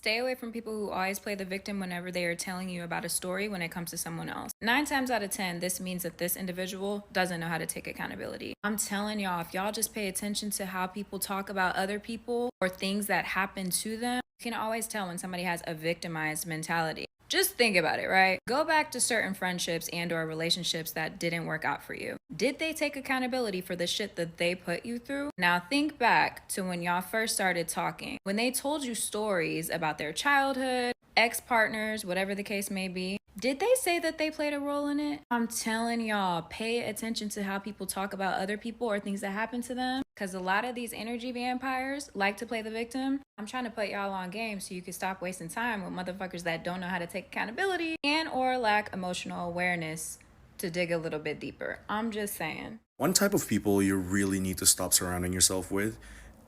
Stay away from people who always play the victim whenever they are telling you about a story when it comes to someone else. 9 times out of 10, this means that this individual doesn't know how to take accountability. I'm telling y'all, if y'all just pay attention to how people talk about other people or things that happen to them, you can always tell when somebody has a victimized mentality. Just think about it, right? Go back to certain friendships and or relationships that didn't work out for you. Did they take accountability for the shit that they put you through? Now think back to when y'all first started talking. When they told you stories about their childhood, ex-partners, whatever the case may be, did they say that they played a role in it? I'm telling y'all, pay attention to how people talk about other people or things that happen to them, because a lot of these energy vampires like to play the victim. I'm trying to put y'all on game so you can stop wasting time with motherfuckers that don't know how to take accountability and or lack emotional awareness to dig a little bit deeper. I'm just saying. One type of people you really need to stop surrounding yourself with,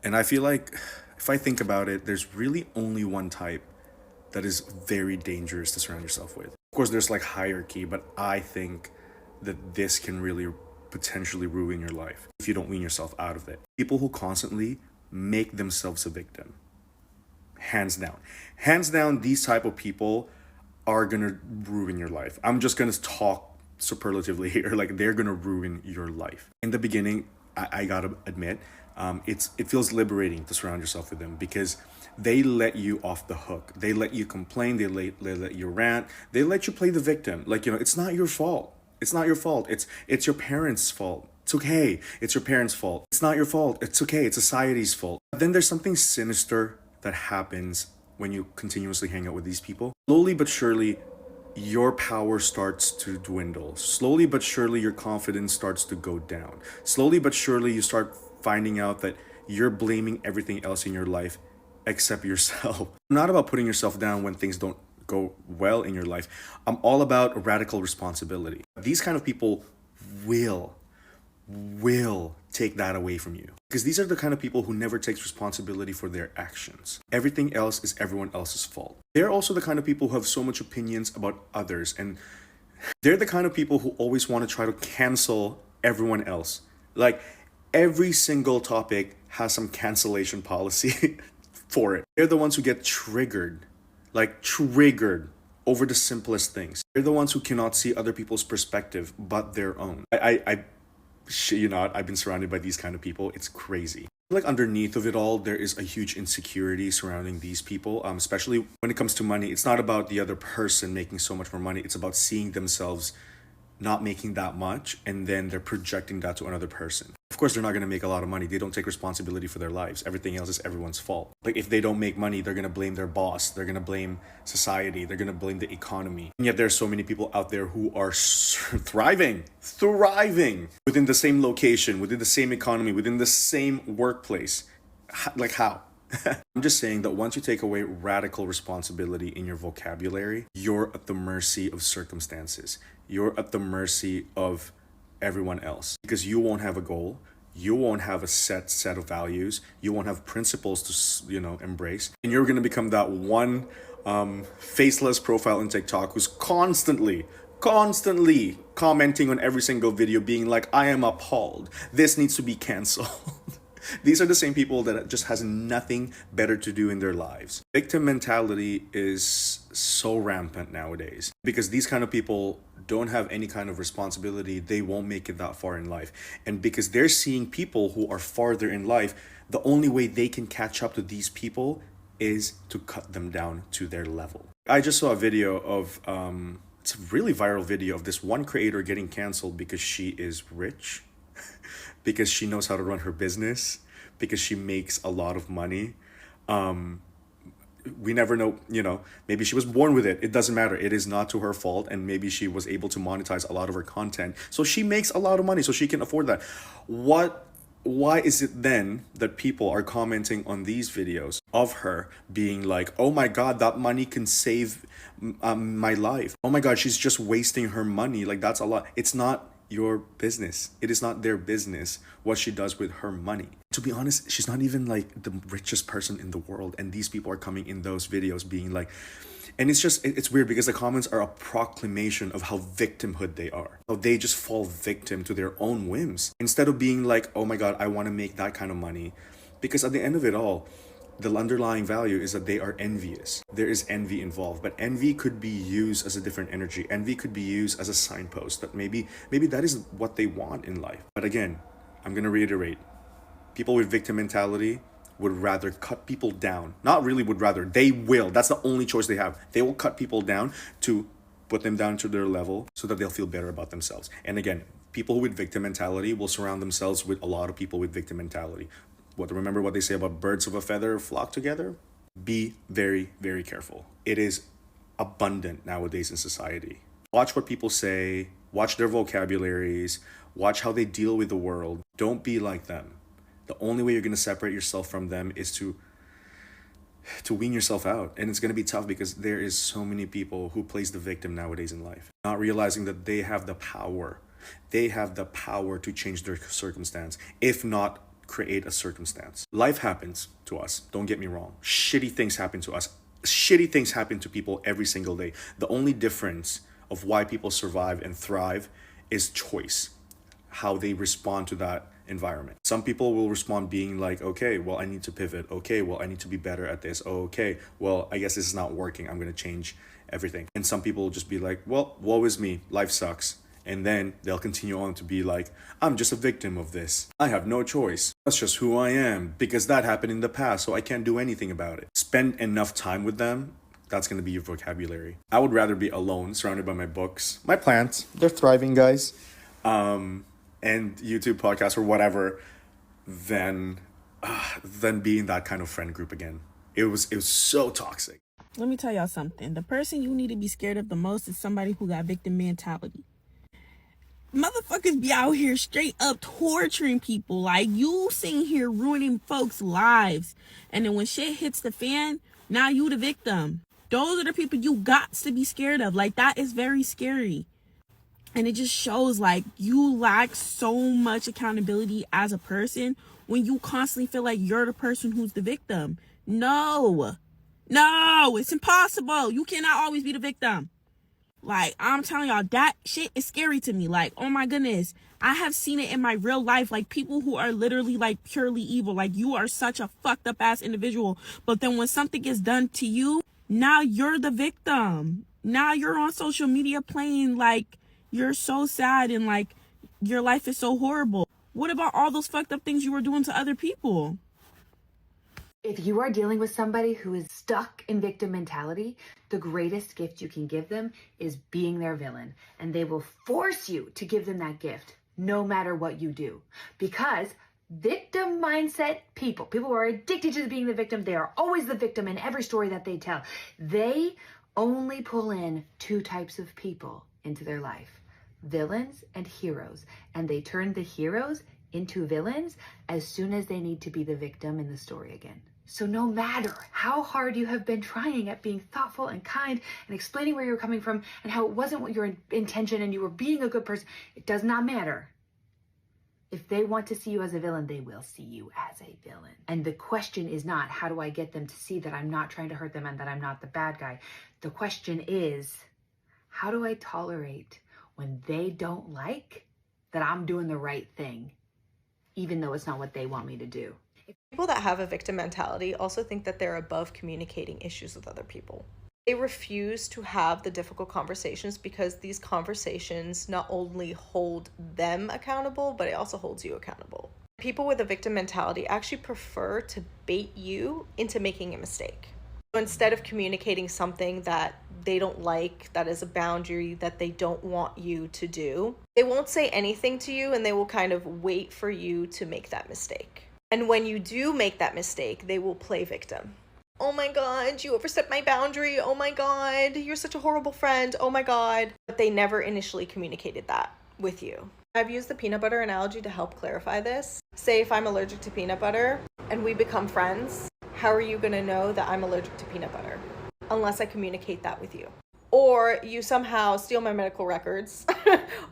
and I feel like if I think about it, there's really only one type that is very dangerous to surround yourself with. Of course, there's like hierarchy, but I think that this can really potentially ruin your life if you don't wean yourself out of it. People who constantly make themselves a victim. Hands down. Hands down, these type of people are gonna ruin your life. I'm just gonna talk superlatively here, like they're gonna ruin your life. In the beginning, I gotta admit, it feels liberating to surround yourself with them because they let you off the hook. They let you complain. They let you rant. They let you play the victim. Like, it's not your fault. It's not your fault. It's your parents' fault. It's okay. It's your parents' fault. It's not your fault. It's okay. It's society's fault. But then there's something sinister that happens when you continuously hang out with these people. Slowly but surely, your power starts to dwindle. Slowly but surely, your confidence starts to go down. Slowly but surely, you start finding out that you're blaming everything else in your life except yourself. I'm not about putting yourself down when things don't go well in your life. I'm all about radical responsibility. These kind of people will take that away from you, because these are the kind of people who never takes responsibility for their actions. Everything else is everyone else's fault. They're also the kind of people who have so much opinions about others, and they're the kind of people who always want to try to cancel everyone else. Like, every single topic has some cancellation policy for it. They're the ones who get triggered over the simplest things. They're the ones who cannot see other people's perspective but their own. I shit you not, I've been surrounded by these kind of people. It's crazy. Like, underneath of it all, there is a huge insecurity surrounding these people, especially when it comes to money. It's not about the other person making so much more money. It's about seeing themselves not making that much, and then they're projecting that to another person. Of course, they're not going to make a lot of money. They don't take responsibility for their lives. Everything else is everyone's fault. Like, if they don't make money, they're going to blame their boss. They're going to blame society. They're going to blame the economy. And yet there's so many people out there who are thriving within the same location, within the same economy, within the same workplace. Like, how? I'm just saying that once you take away radical responsibility in your vocabulary, you're at the mercy of circumstances. You're at the mercy of everyone else, because you won't have a goal. You won't have a set of values. You won't have principles to, embrace. And you're going to become that one faceless profile in TikTok who's constantly commenting on every single video, being like, I am appalled. This needs to be canceled. These are the same people that just has nothing better to do in their lives. Victim mentality is so rampant nowadays because these kind of people don't have any kind of responsibility. They won't make it that far in life. And because they're seeing people who are farther in life, the only way they can catch up to these people is to cut them down to their level. I just saw a video of, it's a really viral video of this one creator getting canceled because she is rich. Because she knows how to run her business, because she makes a lot of money. We never know, maybe she was born with it. It doesn't matter. It is not to her fault. And maybe she was able to monetize a lot of her content. So she makes a lot of money, so she can afford that. Why is it then that people are commenting on these videos of her being like, oh my God, that money can save my life. Oh my God, she's just wasting her money. Like, that's a lot. It's not your business. It is not their business what she does with her money. To be honest, she's not even like the richest person in the world, and these people are coming in those videos being like, and it's weird because the comments are a proclamation of how victimhood they are. How they just fall victim to their own whims instead of being like, oh my God, I want to make that kind of money. Because at the end of it all, The underlying value is that they are envious. There is envy involved, but envy could be used as a different energy. Envy could be used as a signpost that maybe that is what they want in life. But again, I'm going to reiterate, people with victim mentality would rather cut people down. Not really would rather, they will. That's the only choice they have. They will cut people down to put them down to their level so that they'll feel better about themselves. And again, people with victim mentality will surround themselves with a lot of people with victim mentality. Remember what they say about birds of a feather flock together? Be very, very careful. It is abundant nowadays in society. Watch what people say, watch their vocabularies, watch how they deal with the world. Don't be like them. The only way you're going to separate yourself from them is to wean yourself out. And it's going to be tough because there is so many people who plays the victim nowadays in life, not realizing that they have the power. They have the power to change their circumstance, if not create a circumstance. Life happens to us, don't get me wrong. Shitty things happen to us. Shitty things happen to people every single day. The only difference of why people survive and thrive is choice, how they respond to that environment. Some people will respond being like, okay, well, I need to pivot. Okay, well, I need to be better at this. Okay, well, I guess this is not working. I'm going to change everything. And some people will just be like, well, woe is me. Life sucks. And then they'll continue on to be like, I'm just a victim of this. I have no choice. That's just who I am because that happened in the past, so I can't do anything about it. Spend enough time with them. That's going to be your vocabulary. I would rather be alone, surrounded by my books, my plants. They're thriving, guys. And YouTube podcasts or whatever, than being that kind of friend group again. It was so toxic. Let me tell y'all something. The person you need to be scared of the most is somebody who got victim mentality. Motherfuckers be out here straight up torturing people. Like, you sitting here ruining folks' lives. And then when shit hits the fan, now you the victim. Those are the people you got to be scared of. Like, that is very scary. And it just shows, like, you lack so much accountability as a person when you constantly feel like you're the person who's the victim. No, it's impossible. You cannot always be the victim. Like, I'm telling y'all, that shit is scary to me. Like, oh my goodness. I have seen it in my real life. Like, people who are literally, like, purely evil. Like, you are such a fucked up ass individual. But then when something gets done to you, now you're the victim. Now you're on social media playing like you're so sad and like your life is so horrible. What about all those fucked up things you were doing to other people? If you are dealing with somebody who is stuck in victim mentality, the greatest gift you can give them is being their villain. And they will force you to give them that gift no matter what you do. Because victim mindset people who are addicted to being the victim, they are always the victim in every story that they tell. They only pull in two types of people into their life, villains and heroes. And they turn the heroes into villains as soon as they need to be the victim in the story again. So no matter how hard you have been trying at being thoughtful and kind and explaining where you're coming from and how it wasn't what your intention and you were being a good person, it does not matter. If they want to see you as a villain, they will see you as a villain. And the question is not, how do I get them to see that I'm not trying to hurt them and that I'm not the bad guy? The question is, how do I tolerate when they don't like that I'm doing the right thing, even though it's not what they want me to do? People that have a victim mentality also think that they're above communicating issues with other people. They refuse to have the difficult conversations because these conversations not only hold them accountable, but it also holds you accountable. People with a victim mentality actually prefer to bait you into making a mistake. So instead of communicating something that they don't like, that is a boundary that they don't want you to do, they won't say anything to you and they will kind of wait for you to make that mistake. And when you do make that mistake, they will play victim. Oh my God, you overstepped my boundary. Oh my God, you're such a horrible friend. Oh my God. But they never initially communicated that with you. I've used the peanut butter analogy to help clarify this. Say if I'm allergic to peanut butter and we become friends, how are you gonna know that I'm allergic to peanut butter? Unless I communicate that with you. Or you somehow steal my medical records,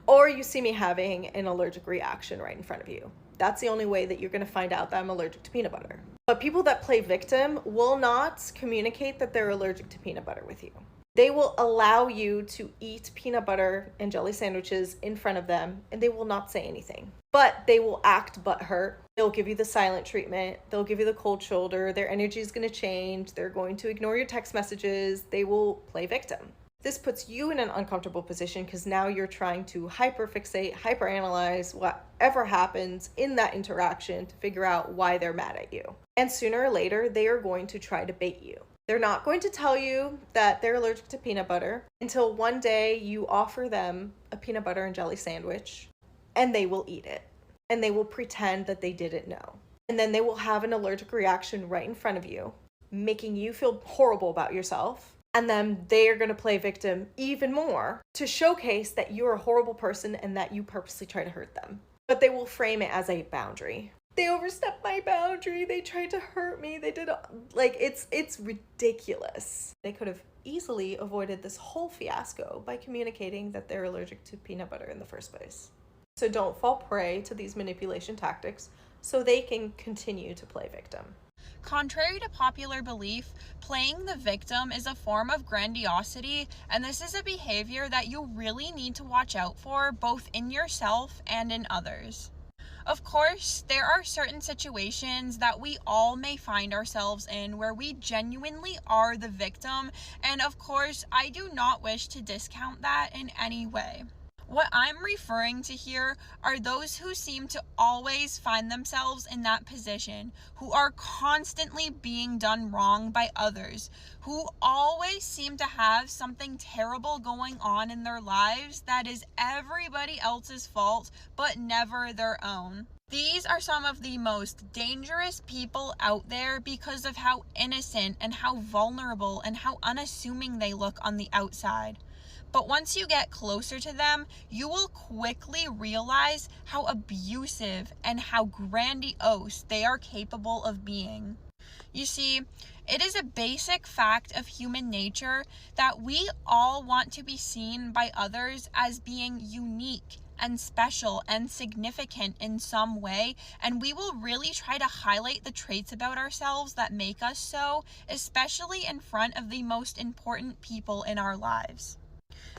or you see me having an allergic reaction right in front of you. That's the only way that you're going to find out that I'm allergic to peanut butter. But people that play victim will not communicate that they're allergic to peanut butter with you. They will allow you to eat peanut butter and jelly sandwiches in front of them, and they will not say anything. But they will act butthurt. They'll give you the silent treatment. They'll give you the cold shoulder. Their energy is going to change. They're going to ignore your text messages. They will play victim. This puts you in an uncomfortable position because now you're trying to hyperfixate, hyperanalyze whatever happens in that interaction to figure out why they're mad at you. And sooner or later, they are going to try to bait you. They're not going to tell you that they're allergic to peanut butter until one day you offer them a peanut butter and jelly sandwich, and they will eat it. And they will pretend that they didn't know. And then they will have an allergic reaction right in front of you, making you feel horrible about yourself. And then they are going to play victim even more to showcase that you're a horrible person and that you purposely try to hurt them. But they will frame it as a boundary. They overstepped my boundary. They tried to hurt me. They did, like, it's ridiculous. They could have easily avoided this whole fiasco by communicating that they're allergic to peanut butter in the first place. So don't fall prey to these manipulation tactics so they can continue to play victim. Contrary to popular belief, playing the victim is a form of grandiosity, and this is a behavior that you really need to watch out for, both in yourself and in others. Of course, there are certain situations that we all may find ourselves in where we genuinely are the victim, and of course, I do not wish to discount that in any way. What I'm referring to here are those who seem to always find themselves in that position, who are constantly being done wrong by others, who always seem to have something terrible going on in their lives that is everybody else's fault, but never their own. These are some of the most dangerous people out there because of how innocent and how vulnerable and how unassuming they look on the outside. But once you get closer to them, you will quickly realize how abusive and how grandiose they are capable of being. You see, it is a basic fact of human nature that we all want to be seen by others as being unique and special and significant in some way, and we will really try to highlight the traits about ourselves that make us so, especially in front of the most important people in our lives.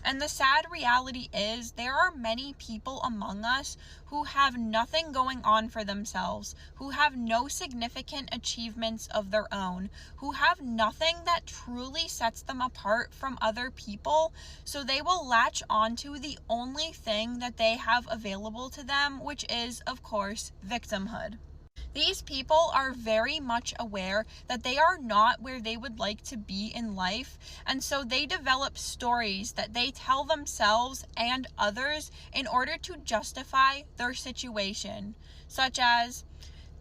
And the sad reality is there are many people among us who have nothing going on for themselves, who have no significant achievements of their own, who have nothing that truly sets them apart from other people, so they will latch onto the only thing that they have available to them, which is, of course, victimhood. These people are very much aware that they are not where they would like to be in life, and so they develop stories that they tell themselves and others in order to justify their situation, such as,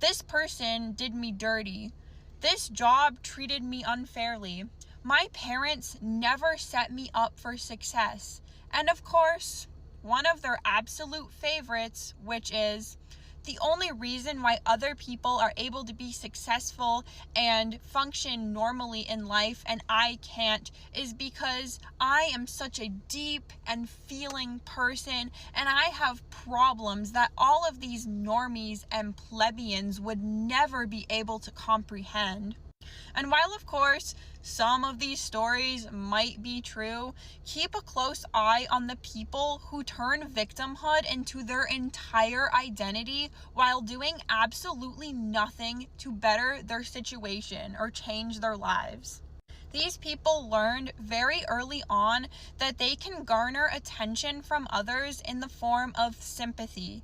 this person did me dirty, this job treated me unfairly, my parents never set me up for success, and of course, one of their absolute favorites, which is, the only reason why other people are able to be successful and function normally in life and I can't is because I am such a deep and feeling person and I have problems that all of these normies and plebeians would never be able to comprehend. And while, of course, some of these stories might be true, keep a close eye on the people who turn victimhood into their entire identity while doing absolutely nothing to better their situation or change their lives. These people learned very early on that they can garner attention from others in the form of sympathy.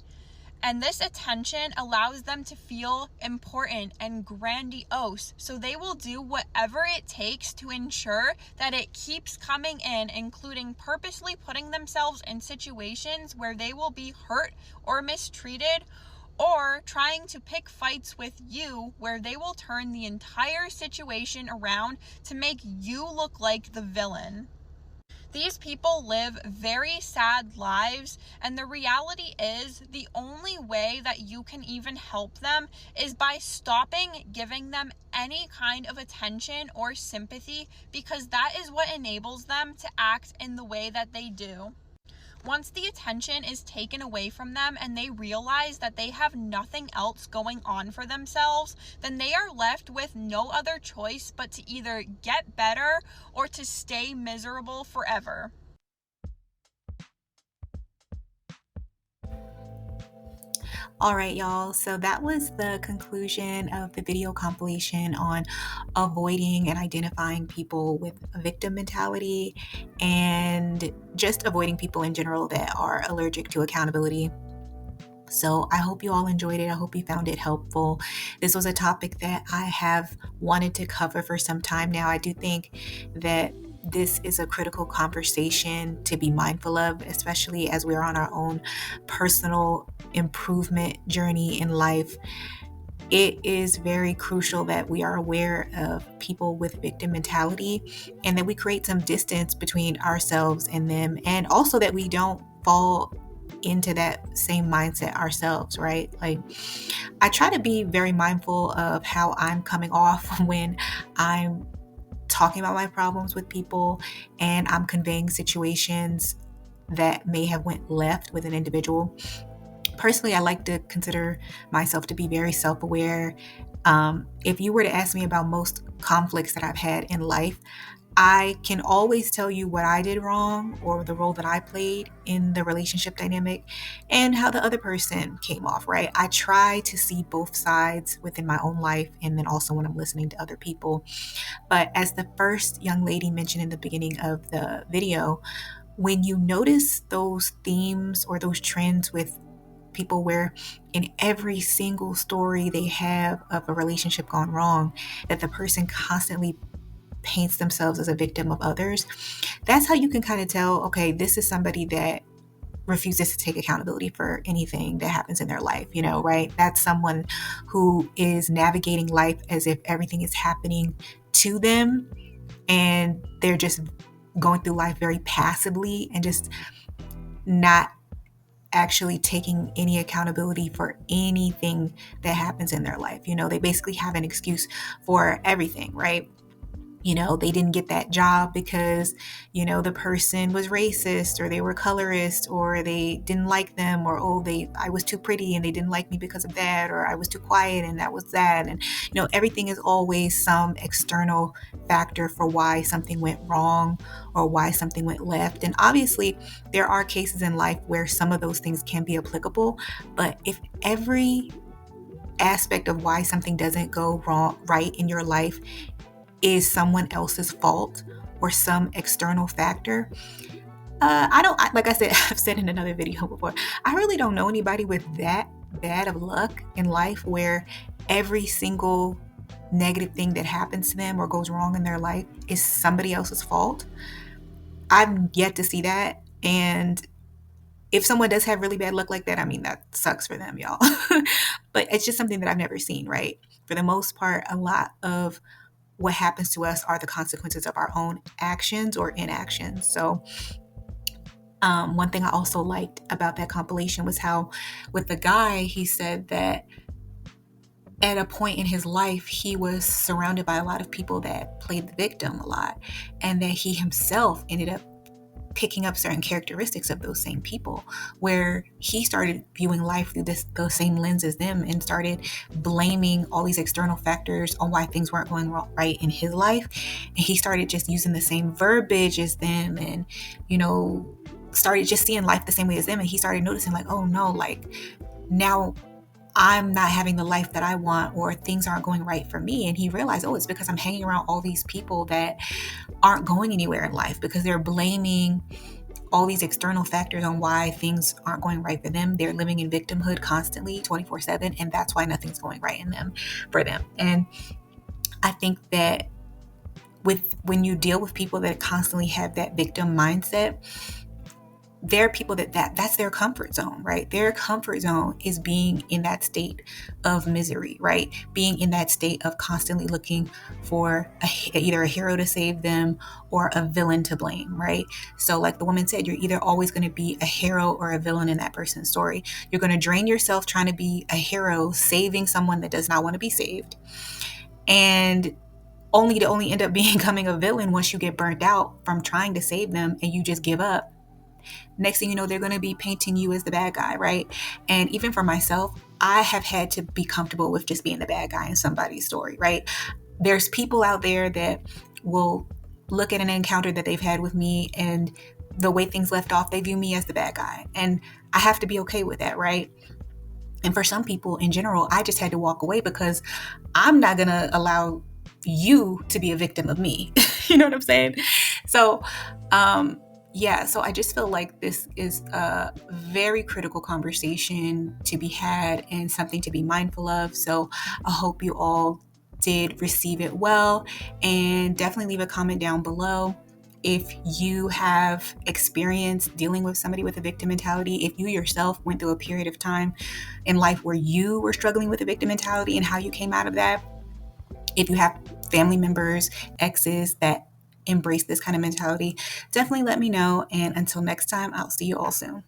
And this attention allows them to feel important and grandiose, so they will do whatever it takes to ensure that it keeps coming in, including purposely putting themselves in situations where they will be hurt or mistreated, or trying to pick fights with you where they will turn the entire situation around to make you look like the villain. These people live very sad lives, and the reality is the only way that you can even help them is by stopping giving them any kind of attention or sympathy, because that is what enables them to act in the way that they do. Once the attention is taken away from them and they realize that they have nothing else going on for themselves, then they are left with no other choice but to either get better or to stay miserable forever. All right, y'all. So that was the conclusion of the video compilation on avoiding and identifying people with a victim mentality and just avoiding people in general that are allergic to accountability. So I hope you all enjoyed it. I hope you found it helpful. This was a topic that I have wanted to cover for some time now. I do think that this is a critical conversation to be mindful of, especially as we're on our own personal improvement journey in life. It is very crucial that we are aware of people with victim mentality and that we create some distance between ourselves and them, and also that we don't fall into that same mindset ourselves, right? Like, I try to be very mindful of how I'm coming off when I'm talking about my problems with people and I'm conveying situations that may have went left with an individual. Personally, I like to consider myself to be very self-aware. If you were to ask me about most conflicts that I've had in life, I can always tell you what I did wrong or the role that I played in the relationship dynamic and how the other person came off, right? I try to see both sides within my own life and then also when I'm listening to other people. But as the first young lady mentioned in the beginning of the video, when you notice those themes or those trends with people where in every single story they have of a relationship gone wrong, that the person constantly paints themselves as a victim of others, that's how you can kind of tell, okay, this is somebody that refuses to take accountability for anything that happens in their life, right? That's someone who is navigating life as if everything is happening to them and they're just going through life very passively and just not actually taking any accountability for anything that happens in their life. They basically have an excuse for everything, right? They didn't get that job because, the person was racist or they were colorist or they didn't like them or, I was too pretty and they didn't like me because of that, or I was too quiet and that was that. And, everything is always some external factor for why something went wrong or why something went left. And obviously there are cases in life where some of those things can be applicable, but if every aspect of why something doesn't go right in your life is someone else's fault or some external factor, like I said, I've said in another video before, I really don't know anybody with that bad of luck in life where every single negative thing that happens to them or goes wrong in their life is somebody else's fault. I've yet to see that. And if someone does have really bad luck like that, I mean, that sucks for them, y'all. But it's just something that I've never seen, right? For the most part, a lot of what happens to us are the consequences of our own actions or inactions. So one thing I also liked about that compilation was how with the guy, he said that at a point in his life, he was surrounded by a lot of people that played the victim a lot, and that he himself ended up picking up certain characteristics of those same people, where he started viewing life through those same lens as them and started blaming all these external factors on why things weren't going right in his life. And he started just using the same verbiage as them and, started just seeing life the same way as them. And he started noticing like, oh no, like now I'm not having the life that I want, or things aren't going right for me. And he realized, oh, it's because I'm hanging around all these people that aren't going anywhere in life because they're blaming all these external factors on why things aren't going right for them. They're living in victimhood constantly 24/7, and that's why nothing's going right for them. And I think that when you deal with people that constantly have that victim mindset, there are people that's their comfort zone, right? Their comfort zone is being in that state of misery, right? Being in that state of constantly looking for either a hero to save them or a villain to blame, right? So like the woman said, you're either always going to be a hero or a villain in that person's story. You're going to drain yourself trying to be a hero, saving someone that does not want to be saved, and only to end up becoming a villain once you get burnt out from trying to save them and you just give up Next thing you know, they're going to be painting you as the bad guy, right? And even for myself, I have had to be comfortable with just being the bad guy in somebody's story, right? There's people out there that will look at an encounter that they've had with me, and the way things left off, they view me as the bad guy. And I have to be okay with that, right? And for some people in general, I just had to walk away because I'm not going to allow you to be a victim of me. You know what I'm saying? So, so I just feel like this is a very critical conversation to be had and something to be mindful of. So I hope you all did receive it well, and definitely leave a comment down below if you have experience dealing with somebody with a victim mentality, if you yourself went through a period of time in life where you were struggling with a victim mentality and how you came out of that. If you have family members, exes that embrace this kind of mentality, definitely let me know. And until next time, I'll see you all soon.